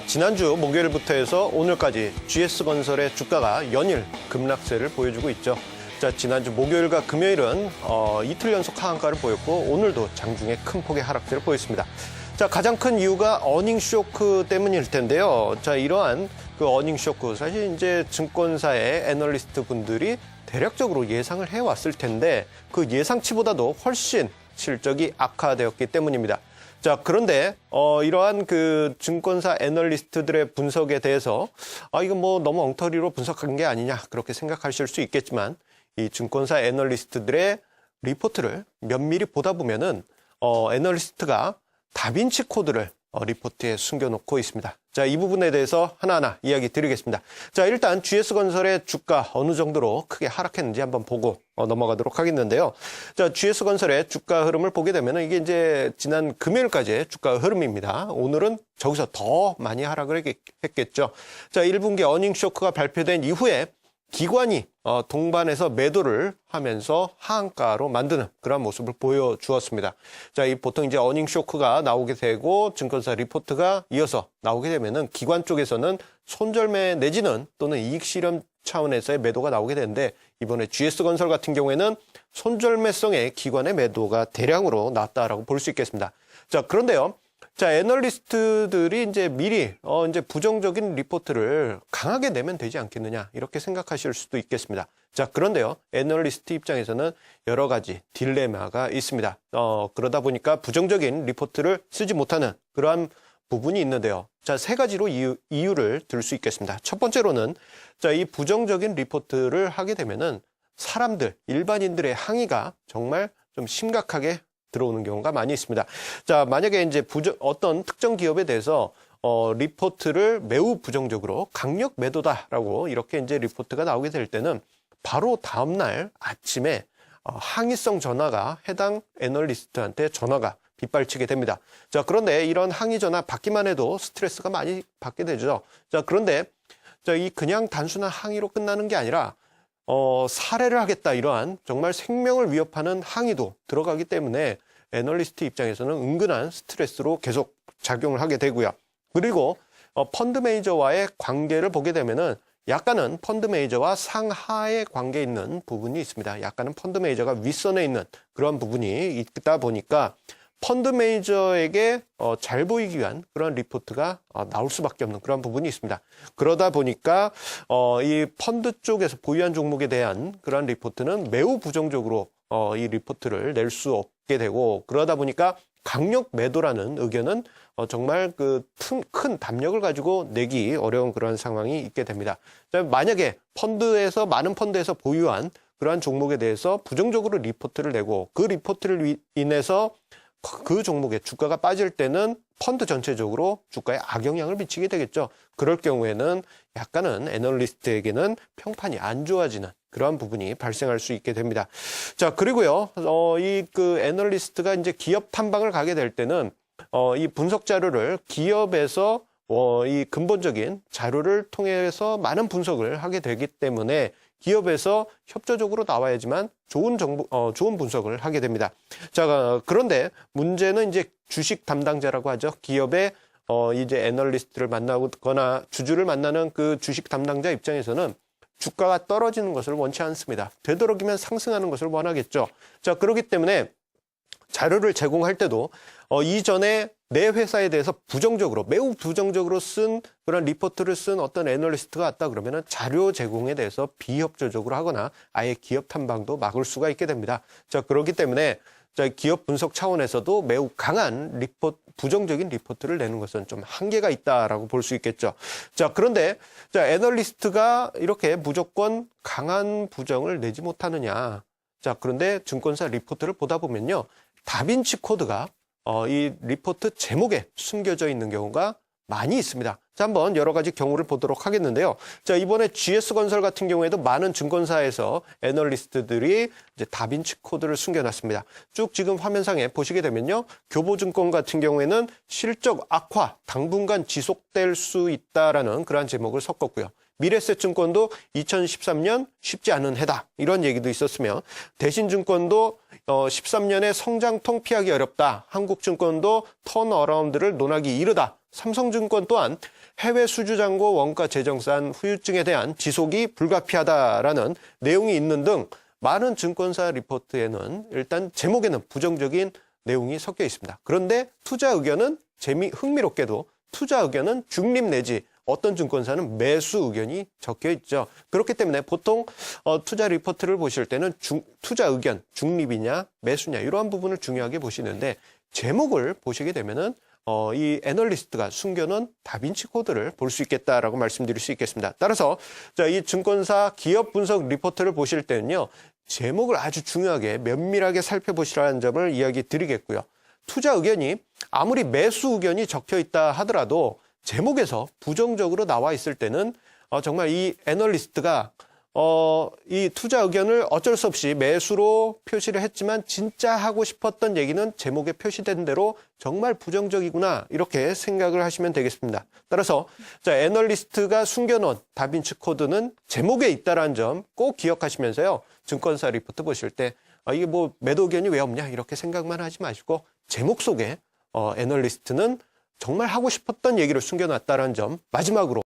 지난주 목요일부터 해서 오늘까지 GS건설의 주가가 연일 급락세를 보여주고 있죠. 지난주 목요일과 금요일은 이틀 연속 하한가를 보였고 오늘도 장중에 큰 폭의 하락세를 보였습니다. 가장 큰 이유가 어닝 쇼크 때문일 텐데요. 이러한 그 어닝 쇼크, 사실 이제 증권사의 애널리스트 분들이 대략적으로 예상을 해왔을 텐데 그 예상치보다도 훨씬 실적이 악화되었기 때문입니다. 그런데 이러한 그 증권사 애널리스트들의 분석에 대해서 이건 뭐 너무 엉터리로 분석한 게 아니냐 그렇게 생각하실 수 있겠지만 이 증권사 애널리스트들의 리포트를 면밀히 보다 보면은 애널리스트가 다빈치 코드를 리포트에 숨겨놓고 있습니다. 이 부분에 대해서 하나하나 이야기 드리겠습니다. 일단 GS건설의 주가 어느 정도로 크게 하락했는지 한번 보고 넘어가도록 하겠는데요. GS건설의 주가 흐름을 보게 되면 이게 이제 지난 금요일까지의 주가 흐름입니다. 오늘은 저기서 더 많이 하락을 했겠죠. 1분기 어닝 쇼크가 발표된 이후에 기관이 동반해서 매도를 하면서 하한가로 만드는 그런 모습을 보여주었습니다. 보통 이제 어닝 쇼크가 나오게 되고 증권사 리포트가 이어서 나오게 되면은 기관 쪽에서는 손절매 내지는 또는 이익 실현 차원에서의 매도가 나오게 되는데 이번에 GS건설 같은 경우에는 손절매성의 기관의 매도가 대량으로 나왔다라고 볼 수 있겠습니다. 그런데요. 애널리스트들이 이제 미리 이제 부정적인 리포트를 강하게 내면 되지 않겠느냐 이렇게 생각하실 수도 있겠습니다. 그런데요. 애널리스트 입장에서는 여러 가지 딜레마가 있습니다. 그러다 보니까 부정적인 리포트를 쓰지 못하는 그러한 부분이 있는데요. 세 가지로 이유를 들 수 있겠습니다. 첫 번째로는 이 부정적인 리포트를 하게 되면은 사람들, 일반인들의 항의가 정말 좀 심각하게 들어오는 경우가 많이 있습니다. 만약에 이제 어떤 특정 기업에 대해서 리포트를 매우 부정적으로 강력 매도다라고 이렇게 이제 리포트가 나오게 될 때는 바로 다음날 아침에 항의성 전화가 해당 애널리스트한테 전화가 빗발치게 됩니다. 그런데 이런 항의 전화 받기만 해도 스트레스가 많이 받게 되죠. 그런데 이 그냥 단순한 항의로 끝나는 게 아니라 살해를 하겠다 이러한 정말 생명을 위협하는 항의도 들어가기 때문에 애널리스트 입장에서는 은근한 스트레스로 계속 작용을 하게 되고요. 그리고 펀드 매니저와의 관계를 보게 되면은 약간은 펀드 매니저와 상하의 관계에 있는 부분이 있습니다. 약간은 펀드 매니저가 윗선에 있는 그런 부분이 있다 보니까 펀드 매니저에게 잘 보이기 위한 그런 리포트가 나올 수밖에 없는 그런 부분이 있습니다. 그러다 보니까 이 펀드 쪽에서 보유한 종목에 대한 그런 리포트는 매우 부정적으로 이 리포트를 낼 수 없게 되고 그러다 보니까 강력 매도라는 의견은 정말 그 큰 담력을 가지고 내기 어려운 그런 상황이 있게 됩니다. 만약에 많은 펀드에서 보유한 그러한 종목에 대해서 부정적으로 리포트를 내고 그 리포트를 인해서 그 종목의 주가가 빠질 때는 펀드 전체적으로 주가에 악영향을 미치게 되겠죠. 그럴 경우에는 약간은 애널리스트에게는 평판이 안 좋아지는 그러한 부분이 발생할 수 있게 됩니다. 그리고요, 그 애널리스트가 이제 기업 탐방을 가게 될 때는 이 분석 자료를 기업에서 이 근본적인 자료를 통해서 많은 분석을 하게 되기 때문에 기업에서 협조적으로 나와야지만 좋은 분석을 하게 됩니다. 그런데 문제는 이제 주식 담당자라고 하죠. 기업의 이제 애널리스트를 만나거나 주주를 만나는 그 주식 담당자 입장에서는 주가가 떨어지는 것을 원치 않습니다. 되도록이면 상승하는 것을 원하겠죠. 그렇기 때문에 자료를 제공할 때도 이전에 내 회사에 대해서 매우 부정적으로 쓴 그런 리포트를 쓴 어떤 애널리스트가 왔다 그러면은 자료 제공에 대해서 비협조적으로 하거나 아예 기업 탐방도 막을 수가 있게 됩니다. 그렇기 때문에 기업 분석 차원에서도 매우 강한 부정적인 리포트를 내는 것은 좀 한계가 있다라고 볼 수 있겠죠. 그런데 애널리스트가 이렇게 무조건 강한 부정을 내지 못하느냐. 그런데 증권사 리포트를 보다 보면요. 다빈치 코드가 이 리포트 제목에 숨겨져 있는 경우가 많이 있습니다. 한번 여러 가지 경우를 보도록 하겠는데요. 이번에 GS건설 같은 경우에도 많은 증권사에서 애널리스트들이 이제 다빈치 코드를 숨겨놨습니다. 쭉 지금 화면상에 보시게 되면요. 교보증권 같은 경우에는 실적 악화 당분간 지속될 수 있다라는 그러한 제목을 섞었고요. 미래에셋증권도 2013년 쉽지 않은 해다 이런 얘기도 있었으며 대신증권도 13년에 성장통 피하기 어렵다. 한국증권도 턴어라운드를 논하기 이르다. 삼성증권 또한 해외 수주잔고 원가 재정산 후유증에 대한 지속이 불가피하다라는 내용이 있는 등 많은 증권사 리포트에는 일단 제목에는 부정적인 내용이 섞여 있습니다. 그런데 투자 의견은 흥미롭게도 투자 의견은 중립 내지 어떤 증권사는 매수 의견이 적혀 있죠. 그렇기 때문에 보통 투자 리포트를 보실 때는 투자 의견 중립이냐 매수냐 이러한 부분을 중요하게 보시는데 제목을 보시게 되면은 이 애널리스트가 숨겨놓은 다빈치 코드를 볼 수 있겠다라고 말씀드릴 수 있겠습니다. 따라서 이 증권사 기업 분석 리포트를 보실 때는요. 제목을 아주 중요하게 면밀하게 살펴보시라는 점을 이야기 드리겠고요. 투자 의견이 아무리 매수 의견이 적혀 있다 하더라도 제목에서 부정적으로 나와 있을 때는 정말 이 애널리스트가 이 투자 의견을 어쩔 수 없이 매수로 표시를 했지만 진짜 하고 싶었던 얘기는 제목에 표시된 대로 정말 부정적이구나 이렇게 생각을 하시면 되겠습니다. 따라서 애널리스트가 숨겨놓은 다빈치 코드는 제목에 있다는 점 꼭 기억하시면서요. 증권사 리포트 보실 때 이게 뭐 매도 의견이 왜 없냐 이렇게 생각만 하지 마시고 제목 속에 애널리스트는 정말 하고 싶었던 얘기를 숨겨놨다는 점 마지막으로